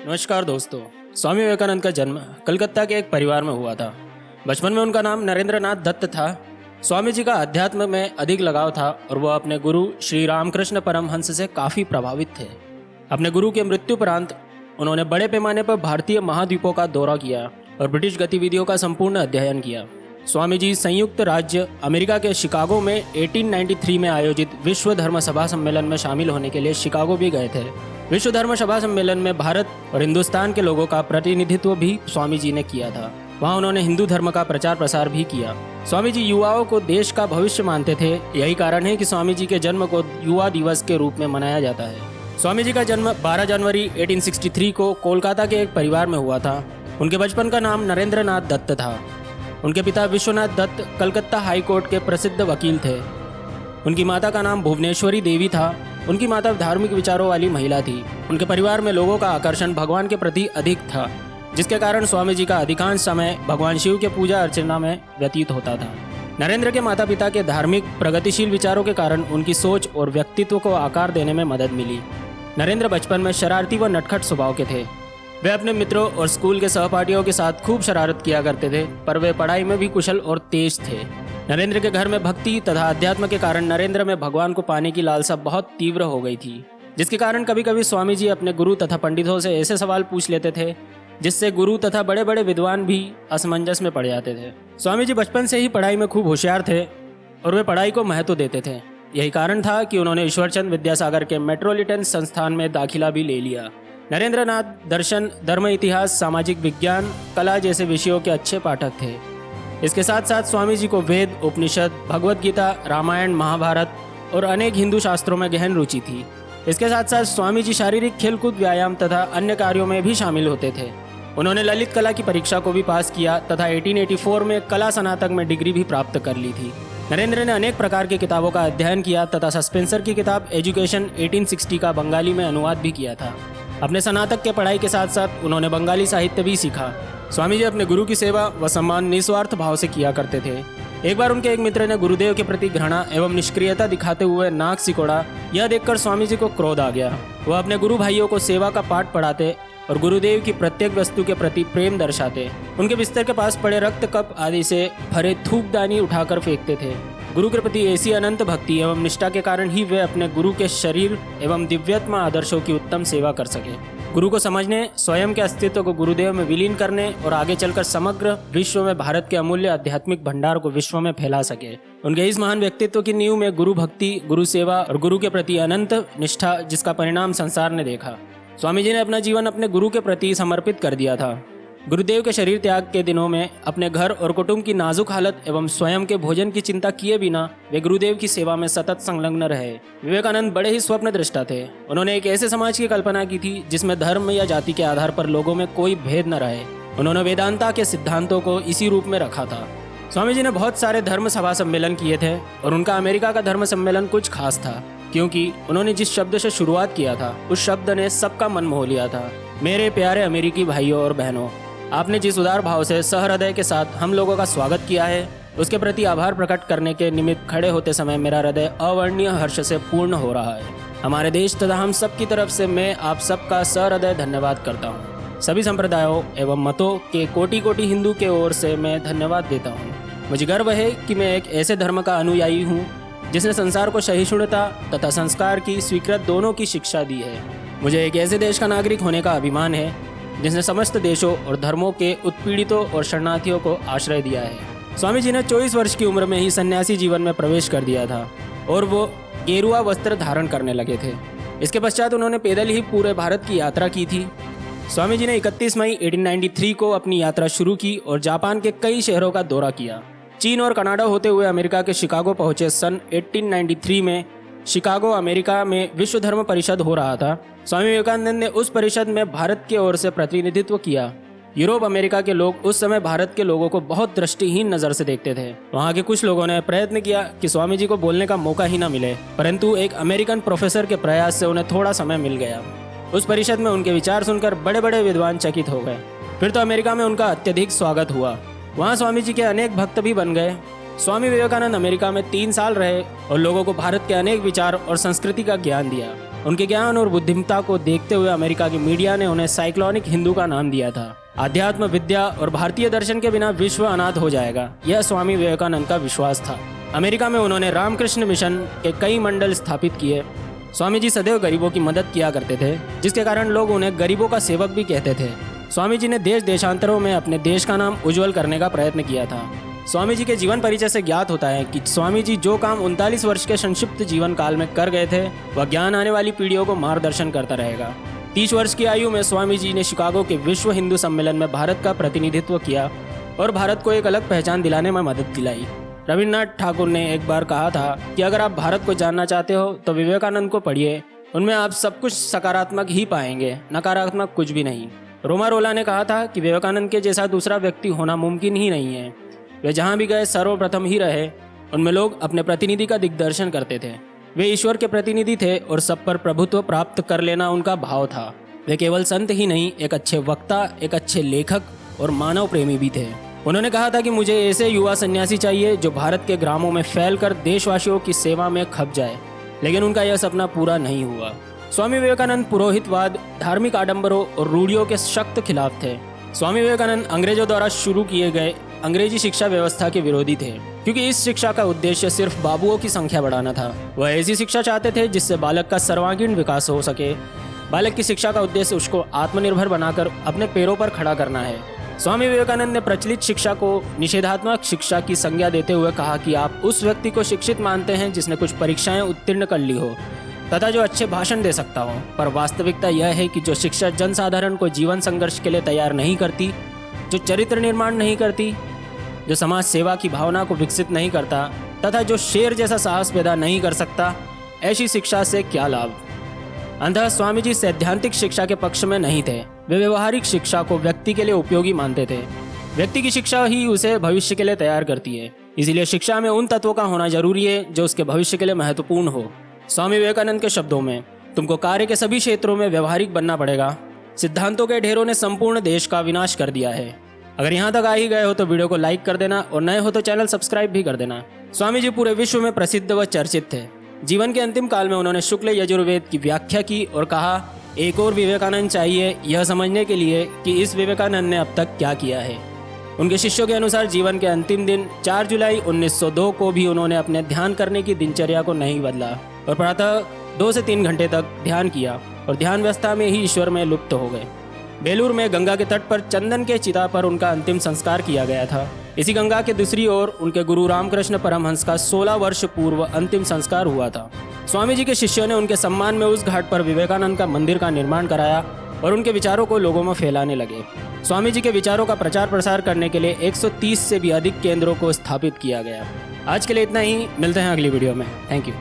नमस्कार दोस्तों। स्वामी विवेकानंद का जन्म कलकत्ता के एक परिवार में हुआ था। बचपन में उनका नाम नरेंद्रनाथ दत्त था। स्वामी जी का अध्यात्म में अधिक लगाव था और वह अपने गुरु श्री रामकृष्ण परमहंस से काफ़ी प्रभावित थे। अपने गुरु के मृत्युपरांत उन्होंने बड़े पैमाने पर भारतीय महाद्वीपों का दौरा किया और ब्रिटिश गतिविधियों का संपूर्ण अध्ययन किया। स्वामी जी संयुक्त राज्य अमेरिका के शिकागो में 1893 में आयोजित विश्व धर्म सभा सम्मेलन में शामिल होने के लिए शिकागो भी गए थे। विश्व धर्म सभा सम्मेलन में भारत और हिंदुस्तान के लोगों का प्रतिनिधित्व भी स्वामी जी ने किया था। वहाँ उन्होंने हिंदू धर्म का प्रचार प्रसार भी किया। स्वामी जी युवाओं को देश का भविष्य मानते थे। यही कारण है कि स्वामी जी के जन्म को युवा दिवस के रूप में मनाया जाता है। स्वामी जी का जन्म 12 जनवरी 1863 को कोलकाता के एक परिवार में हुआ था। उनके बचपन का नाम नरेंद्रनाथ दत्त था। उनके पिता विश्वनाथ दत्त कलकत्ता हाई कोर्ट के प्रसिद्ध वकील थे। उनकी माता का नाम भुवनेश्वरी देवी था। उनकी माता धार्मिक विचारों वाली महिला थी। उनके परिवार में लोगों का आकर्षण भगवान के प्रति अधिक था, जिसके कारण स्वामी जी का अधिकांश समय भगवान शिव के पूजा अर्चना में व्यतीत होता था। नरेंद्र के माता पिता के धार्मिक प्रगतिशील विचारों के कारण उनकी सोच और व्यक्तित्व को आकार देने में मदद मिली। नरेंद्र बचपन में शरारती व नटखट स्वभाव के थे। वे अपने मित्रों और स्कूल के सहपाठियों के साथ खूब शरारत किया करते थे, पर वे पढ़ाई में भी कुशल और तेज थे। नरेंद्र के घर में भक्ति तथा अध्यात्म के कारण नरेंद्र में भगवान को पाने की लालसा बहुत तीव्र हो गई थी, जिसके कारण कभी कभी स्वामी जी अपने गुरु तथा पंडितों से ऐसे सवाल पूछ लेते थे जिससे गुरु तथा बड़े बड़े विद्वान भी असमंजस में पड़ जाते थे। स्वामी जी बचपन से ही पढ़ाई में खूब होशियार थे और वे पढ़ाई को महत्व देते थे। यही कारण था कि उन्होंने ईश्वरचंद विद्यासागर के मेट्रोपॉलिटन संस्थान में दाखिला भी ले लिया। नरेंद्रनाथ दर्शन, धर्म, इतिहास, सामाजिक विज्ञान, कला जैसे विषयों के अच्छे पाठक थे। इसके साथ साथ स्वामी जी को वेद, उपनिषद, भगवत गीता, रामायण, महाभारत और अनेक हिंदू शास्त्रों में गहन रुचि थी। इसके साथ साथ स्वामी जी शारीरिक खेलकूद, व्यायाम तथा अन्य कार्यों में भी शामिल होते थे। उन्होंने ललित कला की परीक्षा को भी पास किया तथा 1884 में कला स्नातक में डिग्री भी प्राप्त कर ली थी। नरेंद्र ने अनेक प्रकार की किताबों का अध्ययन किया तथा सस्पेंसर की किताब एजुकेशन 1860 का बंगाली में अनुवाद भी किया था। अपने स्नातक के पढ़ाई के साथ साथ उन्होंने बंगाली साहित्य भी सीखा। स्वामी जी अपने गुरु की सेवा व सम्मान निस्वार्थ भाव से किया करते थे। एक बार उनके एक मित्र ने गुरुदेव के प्रति घृणा एवं निष्क्रियता दिखाते हुए नाक सिकोड़ा। यह देखकर स्वामी जी को क्रोध आ गया। वह अपने गुरु भाइयों को सेवा का पाठ पढ़ाते और गुरुदेव की प्रत्येक वस्तु के प्रति प्रेम दर्शाते। उनके बिस्तर के पास पड़े रक्त कप आदि से भरे थूकदानी उठाकर फेंकते थे। गुरु के प्रति ऐसी अनंत भक्ति एवं निष्ठा के कारण ही वे अपने गुरु के शरीर एवं दिव्यात्मा आदर्शों की उत्तम सेवा कर सके। गुरु को समझने, स्वयं के अस्तित्व को गुरुदेव में विलीन करने और आगे चलकर समग्र विश्व में भारत के अमूल्य आध्यात्मिक भंडार को विश्व में फैला सके। उनके इस महान व्यक्तित्व की नींव में गुरु भक्ति, गुरु सेवा और गुरु के प्रति अनंत निष्ठा, जिसका परिणाम संसार ने देखा। स्वामी जी ने अपना जीवन अपने गुरु के प्रति समर्पित कर दिया था। गुरुदेव के शरीर त्याग के दिनों में अपने घर और कुटुंब की नाजुक हालत एवं स्वयं के भोजन की चिंता किए बिना वे गुरुदेव की सेवा में सतत संलग्न रहे। विवेकानंद बड़े ही स्वप्न दृष्टा थे। उन्होंने एक ऐसे समाज की कल्पना की थी जिसमें धर्म या जाति के आधार पर लोगों में कोई भेद न रहे। उन्होंने वेदांता के सिद्धांतों को इसी रूप में रखा था। स्वामी जी ने बहुत सारे धर्म सभा सम्मेलन किए थे और उनका अमेरिका का धर्म सम्मेलन कुछ खास था, क्योंकि उन्होंने जिस शब्द से शुरुआत किया था उस शब्द ने सबका मन मोह लिया था। मेरे प्यारे अमेरिकी भाइयों और बहनों, आपने जिस उदार भाव से सहृदय के साथ हम लोगों का स्वागत किया है, उसके प्रति आभार प्रकट करने के निमित्त खड़े होते समय मेरा हृदय अवर्णनीय हर्ष से पूर्ण हो रहा है। हमारे देश तथा हम सब की तरफ से मैं आप सबका सहृदय धन्यवाद करता हूँ। सभी संप्रदायों एवं मतों के कोटि कोटि हिंदू के ओर से मैं धन्यवाद देता हूँ। मुझे गर्व है कि मैं एक ऐसे धर्म का अनुयायी हूँ जिसने संसार को सहिष्णुता तथा संस्कार की स्वीकृत दोनों की शिक्षा दी है। मुझे एक ऐसे देश का नागरिक होने का अभिमान है जिसने समस्त देशों और धर्मों के उत्पीड़ितों और शरणार्थियों को आश्रय दिया है। स्वामी जी ने 24 वर्ष की उम्र में ही सन्यासी जीवन में प्रवेश कर दिया था और वो गेरुआ वस्त्र धारण करने लगे थे। इसके पश्चात उन्होंने पैदल ही पूरे भारत की यात्रा की थी। स्वामी जी ने 31 मई 1893 को अपनी यात्रा शुरू की और जापान के कई शहरों का दौरा किया। चीन और कनाडा होते हुए अमेरिका के शिकागो पहुंचे। सन 1893 में शिकागो अमेरिका में विश्व धर्म परिषद हो रहा था। स्वामी विवेकानंद ने उस परिषद में भारत की ओर से प्रतिनिधित्व किया। यूरोप अमेरिका के लोग उस समय भारत के लोगों को बहुत दृष्टिहीन नज़र से देखते थे। वहाँ के कुछ लोगों ने प्रयत्न किया कि स्वामी जी को बोलने का मौका ही न मिले, परंतु एक अमेरिकन प्रोफेसर के प्रयास से उन्हें थोड़ा समय मिल गया। उस परिषद में उनके विचार सुनकर बड़े बड़े विद्वान चकित हो गए। फिर तो अमेरिका में उनका अत्यधिक स्वागत हुआ। वहाँ स्वामी जी के अनेक भक्त भी बन गए। स्वामी विवेकानंद अमेरिका में 3 साल रहे और लोगों को भारत के अनेक विचार और संस्कृति का ज्ञान दिया। उनके ज्ञान और बुद्धिमत्ता को देखते हुए अमेरिका की मीडिया ने उन्हें साइक्लोनिक हिंदू का नाम दिया था। आध्यात्म, विद्या और भारतीय दर्शन के बिना विश्व अनाथ हो जाएगा, यह स्वामी विवेकानंद का विश्वास था। अमेरिका में उन्होंने रामकृष्ण मिशन के कई मंडल स्थापित किए। स्वामी जी सदैव गरीबों की मदद किया करते थे, जिसके कारण लोग उन्हें गरीबों का सेवक भी कहते थे। स्वामी जी ने देश देशांतरों में अपने देश का नाम उज्जवल करने का प्रयत्न किया था। स्वामी जी के जीवन परिचय से ज्ञात होता है कि स्वामी जी जो काम 39 वर्ष के संक्षिप्त जीवन काल में कर गए थे, वह ज्ञान आने वाली पीढ़ियों को मार्गदर्शन करता रहेगा। 30 वर्ष की आयु में स्वामी जी ने शिकागो के विश्व हिंदू सम्मेलन में भारत का प्रतिनिधित्व किया और भारत को एक अलग पहचान दिलाने में मदद दिलाई। रविन्द्रनाथ ठाकुर ने एक बार कहा था कि अगर आप भारत को जानना चाहते हो तो विवेकानंद को पढ़िए, उनमें आप सब कुछ सकारात्मक ही पाएंगे, नकारात्मक कुछ भी नहीं। रोमारोला ने कहा था कि विवेकानंद के जैसा दूसरा व्यक्ति होना मुमकिन ही नहीं है। वे जहाँ भी गए सर्वप्रथम ही रहे। उनमें लोग अपने प्रतिनिधि का दिग्दर्शन करते थे। वे ईश्वर के प्रतिनिधि थे और सब पर प्रभुत्व प्राप्त कर लेना उनका भाव था। वे केवल संत ही नहीं, एक अच्छे वक्ता, एक अच्छे लेखक और मानव प्रेमी भी थे। उन्होंने कहा था कि मुझे ऐसे युवा सन्यासी चाहिए जो भारत के ग्रामों में फैलकर देशवासियों की सेवा में खप जाए, लेकिन उनका यह सपना पूरा नहीं हुआ। स्वामी विवेकानंद पुरोहितवाद, धार्मिक आडंबरों और रूढ़ियों के सख्त खिलाफ थे। स्वामी विवेकानंद अंग्रेजों द्वारा शुरू किए गए अंग्रेजी शिक्षा व्यवस्था के विरोधी थे, क्योंकि इस शिक्षा का उद्देश्य सिर्फ बाबुओं की संख्या बढ़ाना था। वह ऐसी शिक्षा चाहते थे जिससे बालक का सर्वांगीण विकास हो सके। बालक की शिक्षा का उद्देश्य उसको आत्मनिर्भर बनाकर अपने पैरों पर खड़ा करना है। स्वामी विवेकानंद ने प्रचलित शिक्षा को निषेधात्मक शिक्षा की संज्ञा देते हुए कहा कि आप उस व्यक्ति को शिक्षित मानते हैं जिसने कुछ परीक्षाएं उत्तीर्ण कर ली हो तथा जो अच्छे भाषण दे सकता हो, पर वास्तविकता यह है कि जो शिक्षा जनसाधारण को जीवन संघर्ष के लिए तैयार नहीं करती, जो चरित्र निर्माण नहीं करती, जो समाज सेवा की भावना को विकसित नहीं करता तथा जो शेर जैसा साहस पैदा नहीं कर सकता, ऐसी शिक्षा से क्या लाभ। अंततः स्वामी जी सैद्धांतिक शिक्षा के पक्ष में नहीं थे। वे व्यवहारिक शिक्षा को व्यक्ति के लिए उपयोगी मानते थे। व्यक्ति की शिक्षा ही उसे भविष्य के लिए तैयार करती है, इसीलिए शिक्षा में उन तत्वों का होना जरूरी है जो उसके भविष्य के लिए महत्वपूर्ण हो। स्वामी विवेकानंद के शब्दों में, तुमको कार्य के सभी क्षेत्रों में व्यवहारिक बनना पड़ेगा। सिद्धांतों के ढेरों ने संपूर्ण देश का विनाश कर दिया है। अगर यहाँ तक आ ही गए हो तो वीडियो को लाइक कर देना और नए हो तो चैनल सब्सक्राइब भी कर देना। स्वामी जी पूरे विश्व में प्रसिद्ध व चर्चित थे। जीवन के अंतिम काल में उन्होंने शुक्ल यजुर्वेद की व्याख्या की और कहा, एक और विवेकानंद चाहिए यह समझने के लिए कि इस विवेकानंद ने अब तक क्या किया है। उनके शिष्यों के अनुसार जीवन के अंतिम दिन 4 जुलाई 1902 को भी उन्होंने अपने ध्यान करने की दिनचर्या को नहीं बदला और प्रातः 2 से 3 घंटे तक ध्यान किया और ध्यान व्यवस्था में ही ईश्वर में लुप्त हो गए। बेलूर में गंगा के तट पर चंदन के चिता पर उनका अंतिम संस्कार किया गया था। इसी गंगा के दूसरी ओर उनके गुरु रामकृष्ण परमहंस का 16 वर्ष पूर्व अंतिम संस्कार हुआ था। स्वामी जी के शिष्यों ने उनके सम्मान में उस घाट पर विवेकानंद का मंदिर का निर्माण कराया और उनके विचारों को लोगों में फैलाने लगे। स्वामी जी के विचारों का प्रचार प्रसार करने के लिए 130 से भी अधिक केंद्रों को स्थापित किया गया। आज के लिए इतना ही, मिलते हैं अगली वीडियो में। Thank you.